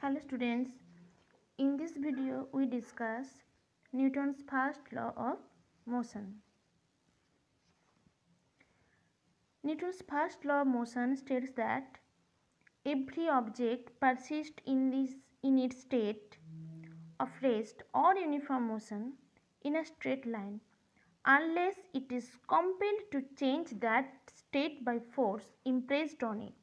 Hello students, in this video we discuss Newton's first law of motion. Newton's first law of motion states that every object persists in its state of rest or uniform motion in a straight line unless it is compelled to change that state by force impressed on it.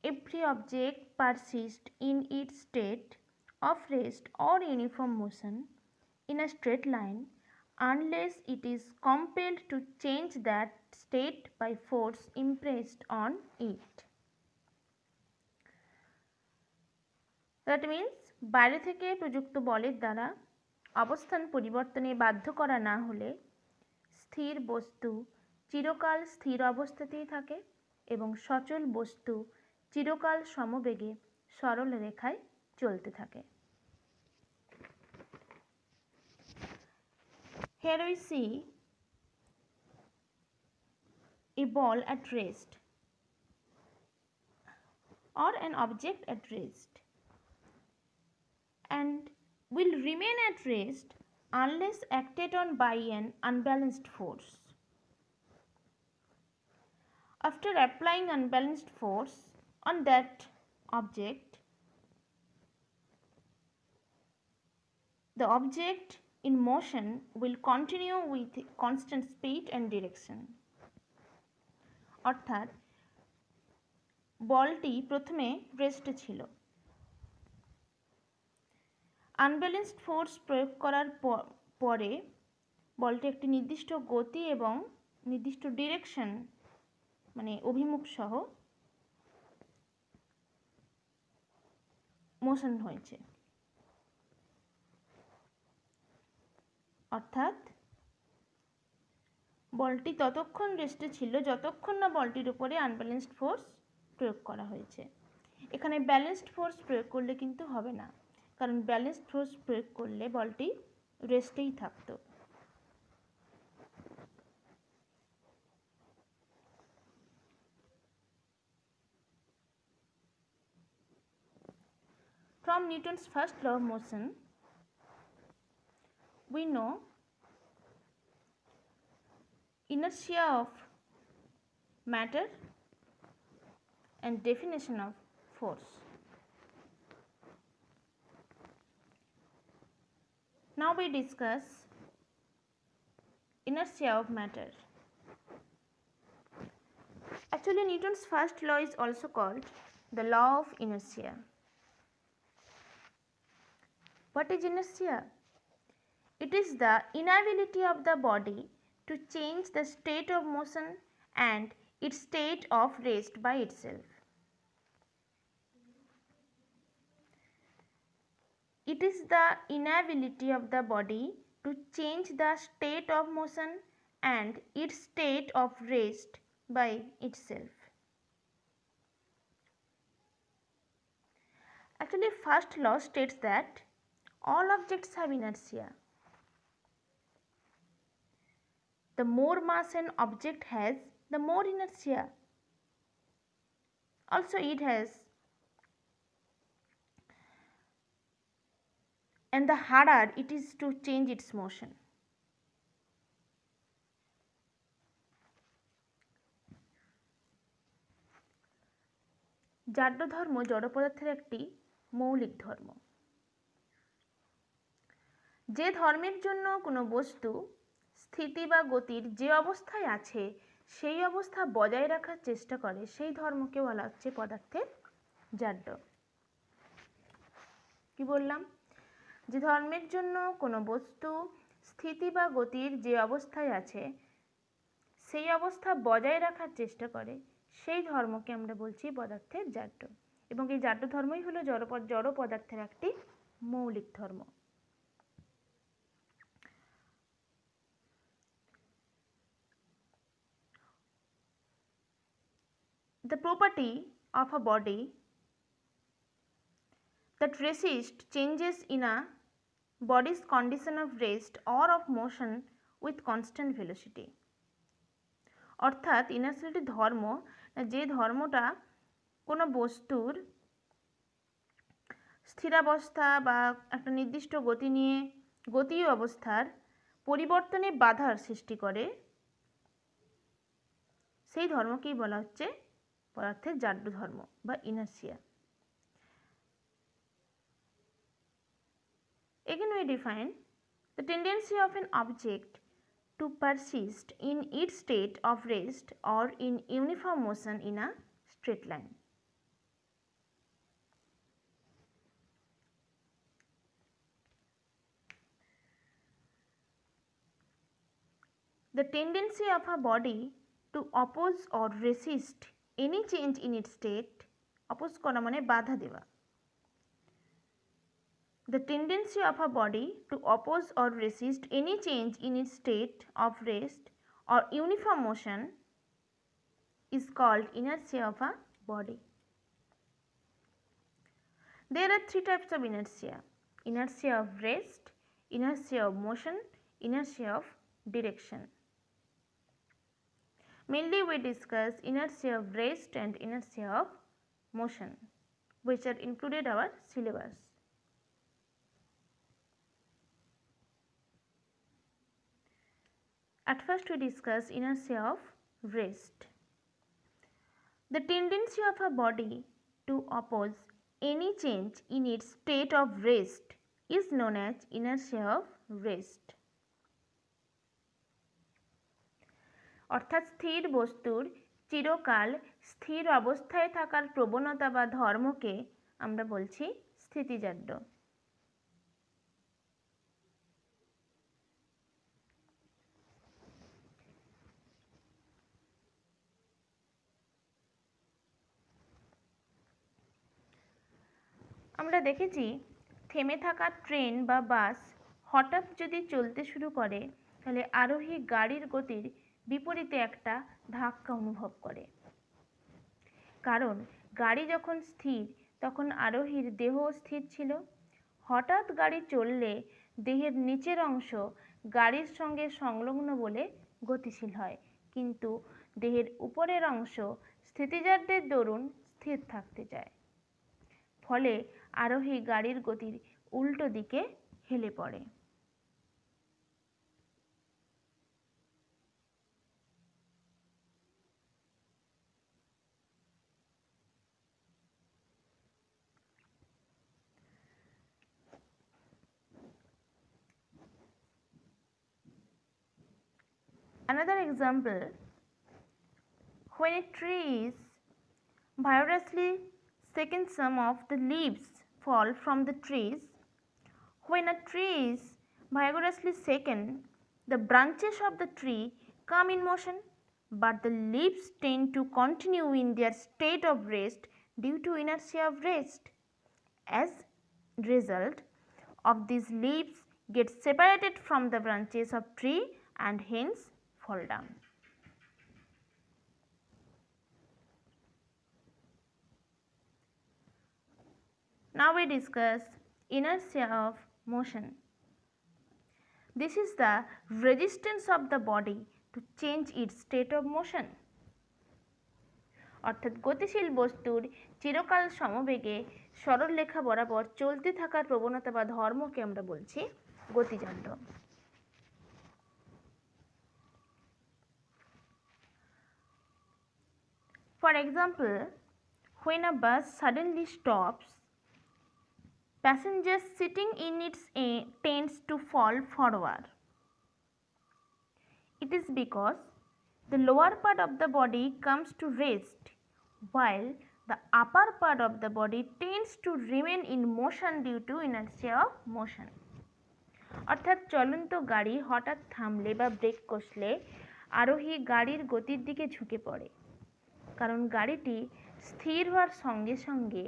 Every object persists in its state of rest or uniform motion in a straight line unless it is compelled to change that state by force impressed on it. That means বাইরে থেকে প্রযুক্ত বলের দ্বারা অবস্থান পরিবর্তনে বাধ্য করা না হলে স্থির বস্তু চিরকাল স্থির অবস্থাতেই থাকে এবং সচল বস্তু চিরকাল সমবেগে সরল রেখায় চলতে থাকে। Here we see a ball at rest or an object at rest and will remain at rest unless acted on by an unbalanced force. After applying unbalanced force on that object, the object in motion will continue with constant speed and direction. অর্থাৎ বলটি প্রথমে রেস্টে ছিল, unbalanced force প্রয়োগ করার পরে বলটি একটি নির্দিষ্ট গতি এবং নির্দিষ্ট ডিরেকশন মানে অভিমুখ সহ মোশন হয়েছে। অর্থাৎ বলটি ততক্ষণ রেস্টে ছিল যতক্ষণ না বলটির উপরে আনব্যালেন্সড ফোর্স প্রয়োগ করা হয়েছে। এখানে ব্যালেন্সড ফোর্স প্রয়োগ করলে কিন্তু হবে না, কারণ ব্যালেন্সড ফোর্স প্রয়োগ করলে বলটি রেস্টেই থাকতো। From Newton's first law of motion, we know inertia of matter and definition of force. Now we discuss inertia of matter. Actually, Newton's first law is also called the law of inertia. What is inertia? It is the inability of the body to change the state of motion and its state of rest by itself. It is the inability of the body to change the state of motion and its state of rest by itself. Actually, first law states that all objects have inertia. The more mass an object has, the more inertia. Also it has, and the harder it is to change its motion. জাড্য ধর্ম জড় পদার্থের একটি মৌলিক ধর্ম। যে ধর্মের জন্য কোনো বস্তু স্থিতি বা গতির যে অবস্থায় আছে সেই অবস্থা বজায় রাখার চেষ্টা করে সেই ধর্মকে বলা হচ্ছে পদার্থের জাড্য। কি বললাম? যে ধর্মের জন্য কোনো বস্তু স্থিতি বা গতির যে অবস্থায় আছে সেই অবস্থা বজায় রাখার চেষ্টা করে সেই ধর্মকে আমরা বলছি পদার্থের জাড্য, এবং এই জাড্য ধর্মই হলো জড় পদার্থের একটি মৌলিক ধর্ম। The property of a body that resists changes in a body's condition of rest or of motion with constant velocity. অর্থাৎ ইনার্সিয়াটি ধর্ম, যে ধর্মটা কোনো বস্তুর স্থিরাবস্থা বা একটা নির্দিষ্ট গতি অবস্থার পরিবর্তনে বাধার সৃষ্টি করে, সেই ধর্মকেই বলা হচ্ছে পদার্থের জাড্য ধর্ম বা inertia. Again we define the tendency of an object to persist in its state of rest or in uniform motion in a straight line. The tendency of a body to oppose or resist any change in its state, oppose করা মানে বাধা দেওয়া। The tendency of a body to oppose or resist any change in its state of rest or uniform motion is called inertia of a body. There are three types of inertia: inertia of rest, inertia of motion, inertia of direction. Mainly we discuss inertia of rest and inertia of motion, which are included our syllabus. At first we discuss inertia of rest. The tendency of a body to oppose any change in its state of rest is known as inertia of rest. অর্থাৎ স্থির বস্তুর চিরকাল স্থির অবস্থায় থাকার প্রবণতা বা ধর্মকে আমরা বলছি স্থিতিজাড্য। আমরা দেখেছি থেমে থাকা ট্রেন বা বাস হঠাৎ যদি চলতে শুরু করে তাহলে আরোহী গাড়ির গতির বিপরীতে একটা ধাক্কা অনুভব করে, কারণ গাড়ি যখন স্থির তখন আরোহীর দেহ স্থির ছিল। হঠাৎ গাড়ি চললে দেহের নিচের অংশ গাড়ির সঙ্গে সংলগ্ন বলে গতিশীল হয়, কিন্তু দেহের উপরের অংশ স্থিতিজাড্যের দরুন স্থির থাকতে চায়, ফলে আরোহী গাড়ির গতির উল্টো দিকে হেলে পড়ে। Another example, when a tree is vigorously shaken, some of the leaves fall from the trees. When a tree is vigorously shaken, the branches of the tree come in motion, but the leaves tend to continue in their state of rest due to inertia of rest. As result of these, leaves get separated from the branches of tree and hence fall down. Now we discuss inertia of motion. This is the resistance of the body to change its state of motion. অর্থাৎ গতিশীল বস্তুর চিরকাল সমবেগে সরলরেখা বরাবর চলতে থাকার প্রবণতা বা ধর্মকে আমরা বলছি গতিজাড্য। For example, when a bus suddenly stops, passengers sitting in it tends to fall forward. It is because the lower part of the body comes to rest, while the upper part of the body tends to remain in motion due to inertia of motion. অর্থাৎ চলন্ত গাড়ি হঠাৎ থামলে বা break কষলে আরোহী গাড়ির গতির দিকে ঝুঁকে পড়ে, কারণ গাড়িটি স্থির হওয়ার সঙ্গে সঙ্গে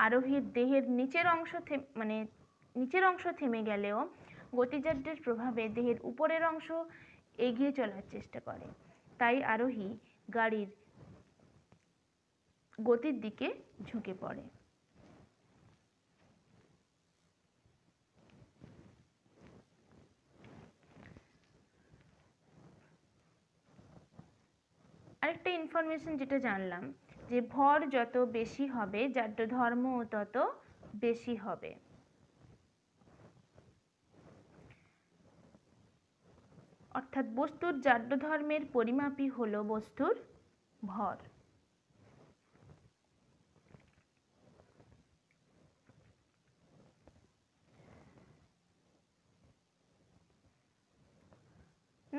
আরোহীর দেহের নিচের অংশ থেমে গেলেও গতিজাড্যের প্রভাবে দেহের উপরের অংশ এগিয়ে চলার চেষ্টা করে, তাই আরোহী গাড়ির গতির দিকে ঝুঁকে পড়ে। আরেকটা ইনফরমেশন যেটা জানলাম যে ভর যত বেশি হবে জাড্য ধর্ম তত বেশি হবে। অর্থাৎ বস্তুর জাড্যধর্মের পরিমাপই হলো বস্তুর ভর।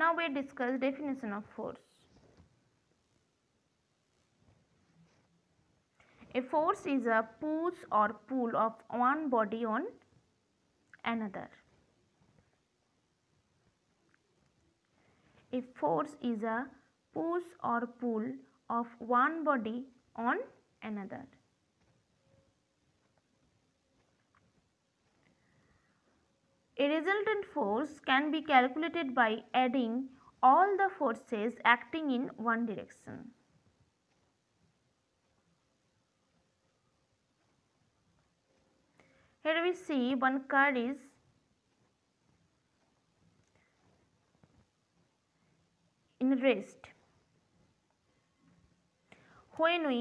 Now we discuss definition of force. A force is a push or pull of one body on another. A force is a push or pull of one body on another. A resultant force can be calculated by adding all the forces acting in one direction. Here we see one car is in rest. When we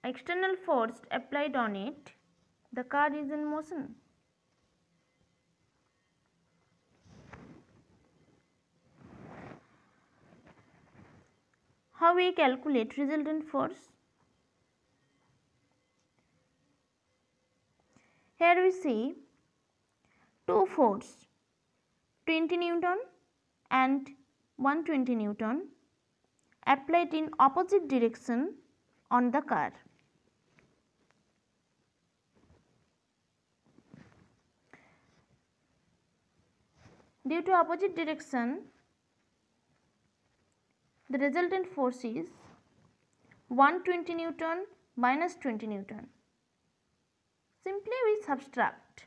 external force applied on it, the car is in motion. How we calculate resultant force? Here we see two force 20 Newton and 120 Newton applied in opposite direction on the car. Due to opposite direction, the resultant force is 120 Newton minus 20 Newton. Simply we subtract.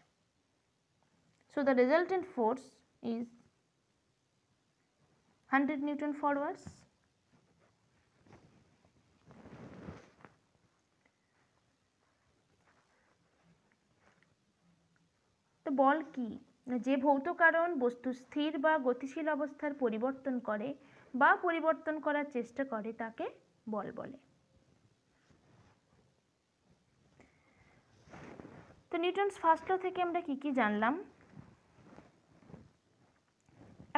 So the resultant force is 100 Newton forwards. তো বল কি? যে ভৌত কারণ বস্তু স্থির বা গতিশীল অবস্থার পরিবর্তন করে বা পরিবর্তন করার চেষ্টা করে তাকে বল বলে। তো নিউটনস ফার্স্ট ল থেকে আমরা কি কি জানলাম?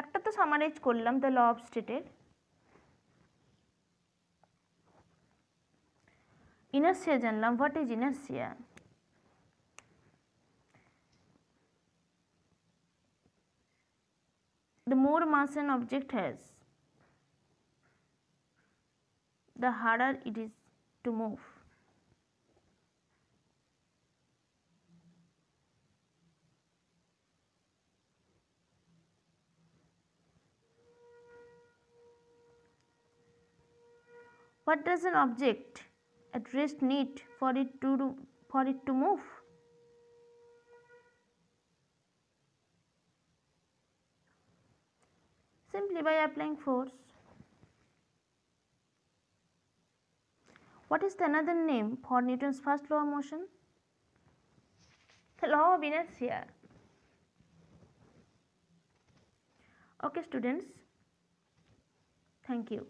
একটা তো সামারাইজ করলাম, দ্য ল অফ স্টেটের। ইনার্সিয়া জানলাম, what is inertia? The more mass an object has, the harder it is to move. What does an object at rest need for it to move? Simply by applying force. What is the another name for Newton's first law of motion? The law of inertia. Okay students, thank you.